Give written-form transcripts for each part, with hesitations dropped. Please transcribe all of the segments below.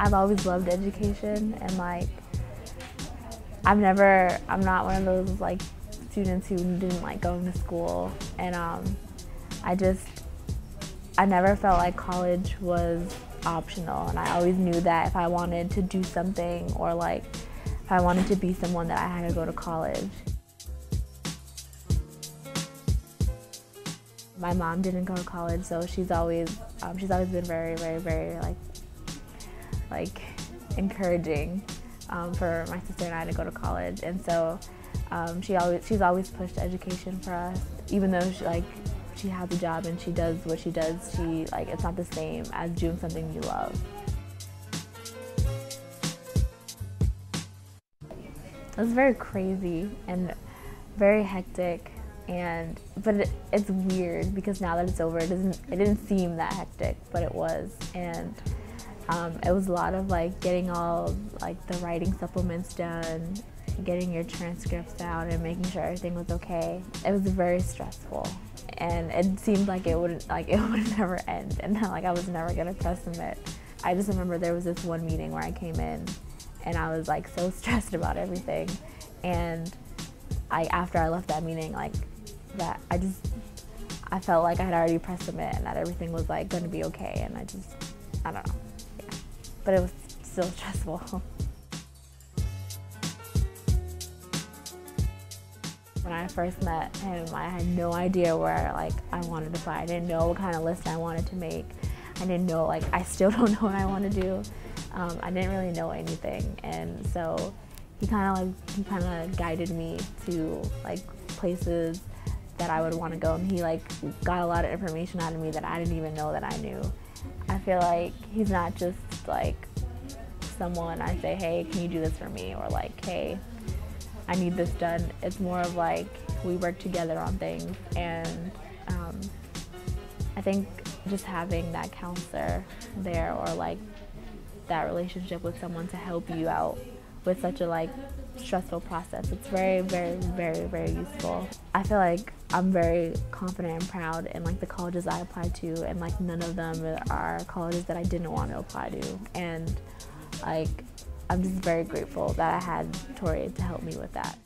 I've always loved education, and like I'm not one of those like students who didn't like going to school, and I just I never felt like college was optional, and I always knew that if I wanted to do something, or like if I wanted to be someone, that I had to go to college. My mom didn't go to college, so she's always been very like encouraging for my sister and I to go to college, and so she's always pushed education for us, even though she has a job and she does what she does. It's not the same as doing something you love. It was very crazy and very hectic. But it's weird because now that it's over, it didn't seem that hectic, but it was. And it was a lot of like getting all like the writing supplements done, getting your transcripts out, and making sure everything was okay. It was very stressful, and it seemed like it would never end, and like I was never gonna press submit. I just remember there was this one meeting where I came in, and I was like so stressed about everything, and after I left that meeting, I felt like I had already pressed submit and that everything was like going to be okay, and I don't know, yeah. But it was still stressful. When I first met him, I had no idea where I wanted to apply. I didn't know what kind of list I wanted to make. I didn't know, I still don't know what I want to do. I didn't really know anything, and so he kind of guided me to places that I would want to go, and he got a lot of information out of me that I didn't even know that I knew. I feel like he's not just someone I say, hey, can you do this for me, or hey, I need this done. It's more of we work together on things, and I think just having that counselor there, or that relationship with someone to help you out with such a stressful process, it's very useful. I feel like I'm very confident and proud in the colleges I applied to, and none of them are colleges that I didn't want to apply to, and I'm just very grateful that I had Tori to help me with that.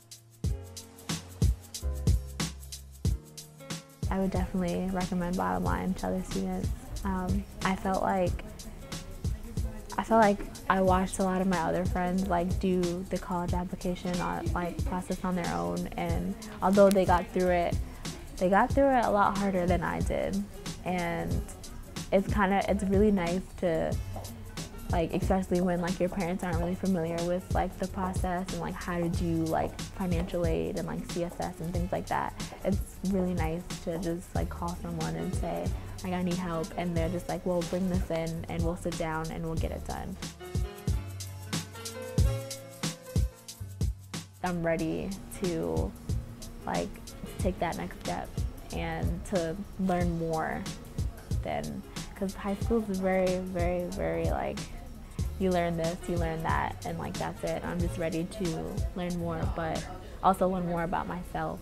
I would definitely recommend Bottom Line to other students. I felt like I watched a lot of my other friends do the college application process on their own, and although they got through it a lot harder than I did. And it's really nice to especially when your parents aren't really familiar with the process, and how to do financial aid and CSS and things like that. It's really nice to just call someone and say I need help, and they're just well, bring this in and we'll sit down and we'll get it done. I'm ready to take that next step and to learn more, because high school is very you learn this, you learn that, and that's it. I'm just ready to learn more, but also learn more about myself.